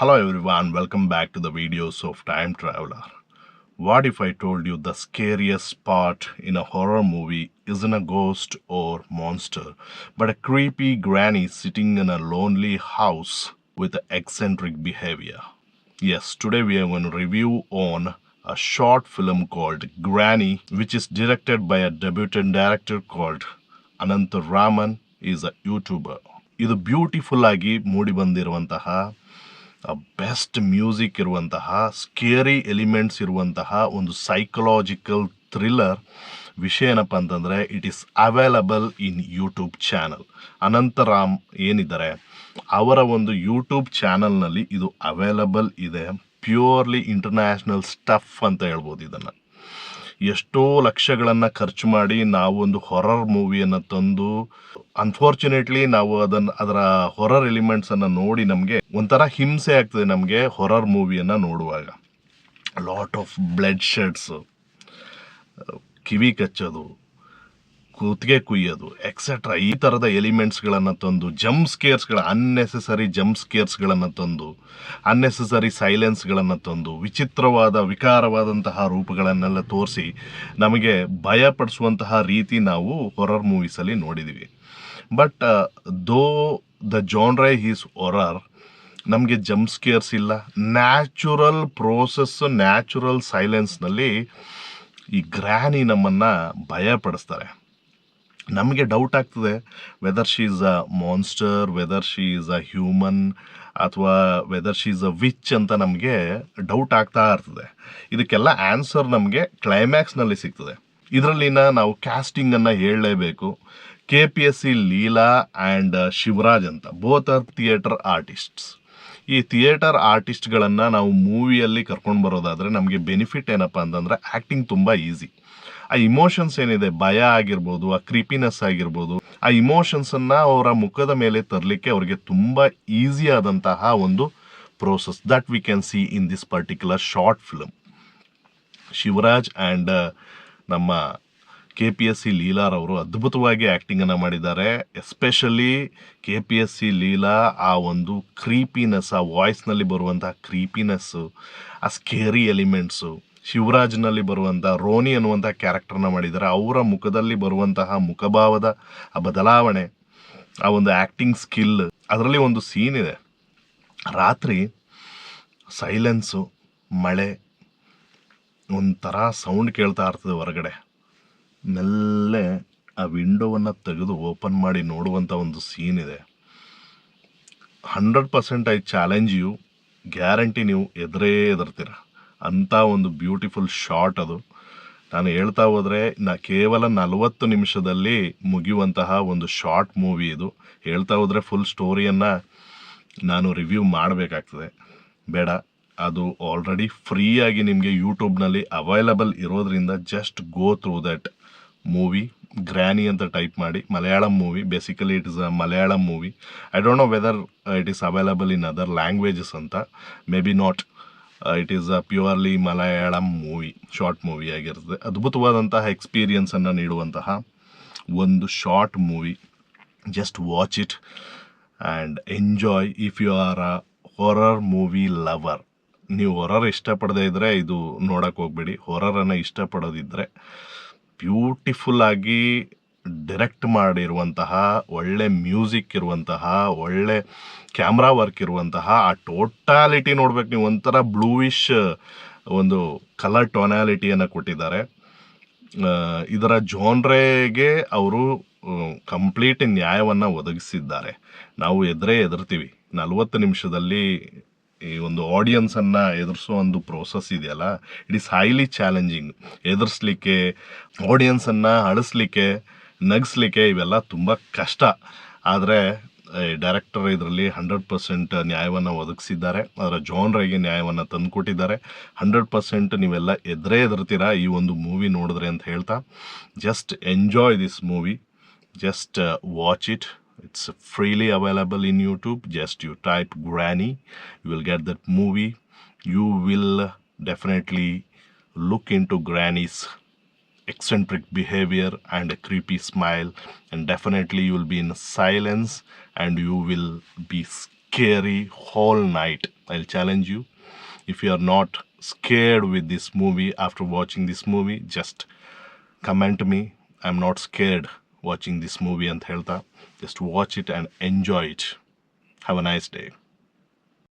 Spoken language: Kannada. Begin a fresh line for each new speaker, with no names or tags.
Hello everyone, welcome back to the videos of Time Traveler. What if I told you the scariest part in a horror movie isn't a ghost or monster, but a creepy granny sitting in a lonely house with eccentric behavior? Yes, today we are going to review on a short film called Granny, which is directed by a debutant director called Ananta Raman. Is a YouTuber. ಇದು ಬ್ಯೂಟಿಫುಲ್ ಆಗಿ ಮೂಡಿ ಬಂದಿರುವಂತಹ ಬೆಸ್ಟ್ ಮ್ಯೂಸಿಕ್ ಇರುವಂತಹ ಸ್ಕೇರಿ ಎಲಿಮೆಂಟ್ಸ್ ಇರುವಂತಹ ಒಂದು ಸೈಕಲಾಜಿಕಲ್ ಥ್ರಿಲ್ಲರ್ ವಿಷಯ ಏನಪ್ಪ ಅಂತಂದರೆ it is available in YouTube channel. Anantharam ಏನಿದ್ದಾರೆ ಅವರ ಒಂದು ಯೂಟ್ಯೂಬ್ ಚಾನಲ್ನಲ್ಲಿ ಇದು ಅವೈಲಬಲ್ ಇದೆ. ಪ್ಯೂರ್ಲಿ ಇಂಟರ್ನ್ಯಾಷನಲ್ ಸ್ಟಫ್ ಅಂತ ಹೇಳ್ಬೋದು. ಇದನ್ನು ಎಷ್ಟೋ ಲಕ್ಷಗಳನ್ನು ಖರ್ಚು ಮಾಡಿ ನಾವು ಒಂದು ಹೊರರ್ ಮೂವಿಯನ್ನು ತಂದು ಅನ್ಫಾರ್ಚುನೇಟ್ಲಿ ನಾವು ಅದರ ಹೊರರ್ ಎಲಿಮೆಂಟ್ಸನ್ನು ನೋಡಿ ನಮಗೆ ಒಂಥರ ಹಿಂಸೆ ಆಗ್ತದೆ. ನಮಗೆ ಹೊರರ್ ಮೂವಿಯನ್ನು ನೋಡುವಾಗ ಲಾಟ್ ಆಫ್ ಬ್ಲಡ್ ಶೆಡ್ಸ್, ಕಿವಿ ಕಚ್ಚೋದು, ಕುತ್ತಿಗೆ ಕುಯ್ಯೋದು ಎಕ್ಸೆಟ್ರಾ ಈ ಥರದ ಎಲಿಮೆಂಟ್ಸ್ಗಳನ್ನು ತಂದು ಅನ್ನೆಸೆಸರಿ ಜಂಪ್ ಸ್ಕೇರ್ಸ್ಗಳನ್ನು ತಂದು ಅನ್ನೆಸೆಸರಿ ಸೈಲೆನ್ಸ್ಗಳನ್ನು ತಂದು ವಿಚಿತ್ರವಾದ ವಿಕಾರವಾದಂತಹ ರೂಪಗಳನ್ನೆಲ್ಲ ತೋರಿಸಿ ನಮಗೆ ಭಯಪಡಿಸುವಂತಹ ರೀತಿ ನಾವು ಹೊರರ್ ಮೂವೀಸಲ್ಲಿ ನೋಡಿದ್ದೀವಿ. But though the ಜಾನ್ರೆ is horror, ನಮಗೆ ಜಂಪ್ ಸ್ಕೇರ್ಸ್ ಇಲ್ಲ, ನ್ಯಾಚುರಲ್ ಪ್ರೋಸೆಸ್, ನ್ಯಾಚುರಲ್ ಸೈಲೆನ್ಸ್ನಲ್ಲಿ ಈ ಗ್ರ್ಯಾನಿ ನಮ್ಮನ್ನು ಭಯಪಡಿಸ್ತಾರೆ. ನಮಗೆ ಡೌಟ್ ಆಗ್ತದೆ whether she is a monster, whether she is a human, ಅಥವಾ whether she is a witch ಅಂತ ನಮಗೆ ಡೌಟ್ ಆಗ್ತಾ ಇರ್ತದೆ. ಇದಕ್ಕೆಲ್ಲ ಆನ್ಸರ್ ನಮಗೆ ಕ್ಲೈಮ್ಯಾಕ್ಸ್ನಲ್ಲಿ ಸಿಗ್ತದೆ. ಇದರಲ್ಲಿನ ನಾವು ಕ್ಯಾಸ್ಟಿಂಗನ್ನು ಹೇಳಲೇಬೇಕು. KPSC ಲೀಲಾ ಆ್ಯಂಡ್ ಶಿವರಾಜ್ ಅಂತ ಬೋತ್ ಆರ್ ಥಿಯೇಟರ್ ಆರ್ಟಿಸ್ಟ್ಸ್. ಈ ಥಿಯೇಟರ್ ಆರ್ಟಿಸ್ಟ್ಗಳನ್ನು ನಾವು ಮೂವಿಯಲ್ಲಿ ಕರ್ಕೊಂಡು ಬರೋದಾದರೆ ನಮಗೆ ಬೆನಿಫಿಟ್ ಏನಪ್ಪ ಅಂತಂದರೆ ಆ್ಯಕ್ಟಿಂಗ್ ತುಂಬ ಈಸಿ. ಆ ಇಮೋಷನ್ಸ್ ಏನಿದೆ, ಭಯ ಆಗಿರ್ಬೋದು, ಆ ಕ್ರೀಪಿನೆಸ್ ಆಗಿರ್ಬೋದು, ಆ ಇಮೋಷನ್ಸನ್ನು ಅವರ ಮುಖದ ಮೇಲೆ ತರಲಿಕ್ಕೆ ಅವರಿಗೆ ತುಂಬ ಈಸಿ ಆದಂತಹ ಒಂದು process that we can see in this particular short film. Shivraj and ನಮ್ಮ KPSC ಲೀಲಾರವರು ಅದ್ಭುತವಾಗಿ ಆ್ಯಕ್ಟಿಂಗನ್ನು ಮಾಡಿದ್ದಾರೆ. ಎಸ್ಪೆಷಲಿ KPSC ಲೀಲಾ ಆ ಒಂದು ಕ್ರೀಪಿನೆಸ್, ಆ ವಾಯ್ಸ್ನಲ್ಲಿ ಬರುವಂತಹ ಕ್ರೀಪಿನೆಸ್ಸು, ಆ ಸ್ಕೇರಿ ಎಲಿಮೆಂಟ್ಸು, ಶಿವರಾಜ್ನಲ್ಲಿ ಬರುವಂಥ ರೋನಿ ಅನ್ನುವಂಥ ಕ್ಯಾರೆಕ್ಟರ್ನ ಮಾಡಿದ್ದಾರೆ. ಅವರ ಮುಖದಲ್ಲಿ ಬರುವಂತಹ ಮುಖಭಾವದ ಆ ಬದಲಾವಣೆ, ಆ ಒಂದು ಆ್ಯಕ್ಟಿಂಗ್ ಸ್ಕಿಲ್. ಅದರಲ್ಲಿ ಒಂದು ಸೀನ್ ಇದೆ, ರಾತ್ರಿ ಸೈಲೆನ್ಸು, ಮಳೆ, ಒಂಥರ ಸೌಂಡ್ ಕೇಳ್ತಾ ಇರ್ತದೆ ಹೊರಗಡೆ. ಮೆಲ್ಲೆ ಆ ವಿಂಡೋವನ್ನು ತೆಗೆದು ಓಪನ್ ಮಾಡಿ ನೋಡುವಂಥ ಒಂದು ಸೀನ್ ಇದೆ. 100% ಐ ಚಾಲೆಂಜ್ ಯು, ಗ್ಯಾರಂಟಿ ನೀವು ಎದುರ್ತೀರ ಅಂಥ ಒಂದು ಬ್ಯೂಟಿಫುಲ್ ಶಾಟ್ ಅದು. ನಾನು ಹೇಳ್ತಾ ಹೋದರೆ ಕೇವಲ 40 ನಿಮಿಷದಲ್ಲಿ ಮುಗಿಯುವಂತಹ ಒಂದು ಶಾರ್ಟ್ ಮೂವಿ ಇದು. ಹೇಳ್ತಾ ಹೋದರೆ ಫುಲ್ ಸ್ಟೋರಿಯನ್ನು ನಾನು ರಿವ್ಯೂ ಮಾಡಬೇಕಾಗ್ತದೆ, ಬೇಡ. ಅದು ಆಲ್ರೆಡಿ ಫ್ರೀಯಾಗಿ ನಿಮಗೆ ಯೂಟ್ಯೂಬ್ನಲ್ಲಿ ಅವೈಲಬಲ್ ಇರೋದ್ರಿಂದ just go through that movie. Granny ಅಂತ ಟೈಪ್ ಮಾಡಿ, Malayalam movie, basically it is a Malayalam movie. I don't know whether it is available in other languages ಅಂತ, maybe not. It is a purely Malayalam movie, short movie ಆಗಿರ್ತದೆ. ಅದ್ಭುತವಾದಂತಹ ಎಕ್ಸ್ಪೀರಿಯನ್ಸನ್ನು ನೀಡುವಂತಹ ಒಂದು short movie. Just watch it and enjoy if you are a horror movie lover. ನೀವು ಹೊರರ್ ಇಷ್ಟಪಡದೇ ಇದ್ದರೆ ಇದು ನೋಡೋಕ್ಕೆ ಹೋಗ್ಬೇಡಿ. ಹೊರರನ್ನು ಇಷ್ಟಪಡೋದಿದ್ದರೆ ಬ್ಯೂಟಿಫುಲ್ ಆಗಿ ಡೈರೆಕ್ಟ್ ಮಾಡಿರುವಂತಹ, ಒಳ್ಳೆ ಮ್ಯೂಸಿಕ್ ಇರುವಂತಹ, ಒಳ್ಳೆ ಕ್ಯಾಮ್ರಾ ವರ್ಕ್ ಇರುವಂತಹ ಆ ಟೋಟಾಲಿಟಿ ನೋಡ್ಬೇಕು ನೀವು. ಒಂಥರ ಬ್ಲೂಯಿಶ್ ಒಂದು ಕಲರ್ ಟೊನಾಲಿಟಿಯನ್ನು ಕೊಟ್ಟಿದ್ದಾರೆ. ಇದರ ಜಾನ್ರೆಗೆ ಅವರು ಕಂಪ್ಲೀಟ್ ನ್ಯಾಯವನ್ನು ಒದಗಿಸಿದ್ದಾರೆ. ನಾವು ಎದುರ್ತೀವಿ. 40 ನಿಮಿಷದಲ್ಲಿ ಈ ಒಂದು ಆಡಿಯನ್ಸನ್ನು ಎದುರಿಸೋ ಒಂದು ಪ್ರೋಸೆಸ್ ಇದೆಯಲ್ಲ, ಇಟ್ ಈಸ್ ಹೈಲಿ ಚಾಲೆಂಜಿಂಗ್. ಎದುರಿಸ್ಲಿಕ್ಕೆ, ಆಡಿಯನ್ಸನ್ನು ಅಳಿಸ್ಲಿಕ್ಕೆ, ನಗಿಸ್ಲಿಕ್ಕೆ ಇವೆಲ್ಲ ತುಂಬ ಕಷ್ಟ. ಆದರೆ ಡೈರೆಕ್ಟರ್ ಇದರಲ್ಲಿ 100% ನ್ಯಾಯವನ್ನು ಒದಗಿಸಿದ್ದಾರೆ. ಅದರ ಜಾನ್ರೆಗೆ ನ್ಯಾಯವನ್ನು ತಂದುಕೊಟ್ಟಿದ್ದಾರೆ. 100% ನೀವೆಲ್ಲ ಎದುರ್ತೀರಾ ಈ ಒಂದು ಮೂವಿ ನೋಡಿದ್ರೆ ಅಂತ ಹೇಳ್ತಾ, just enjoy this movie, just watch it. It's freely available in YouTube. Just you type Granny, you will get that movie. You will definitely look into Granny's eccentric behavior and a creepy smile, and definitely you will be in silence and you will be scary whole night. I'll challenge you. If you are not scared with this movie after watching this movie, just comment me. I'm not scared watching this movie and Helta. Just watch it and enjoy it. Have a nice day.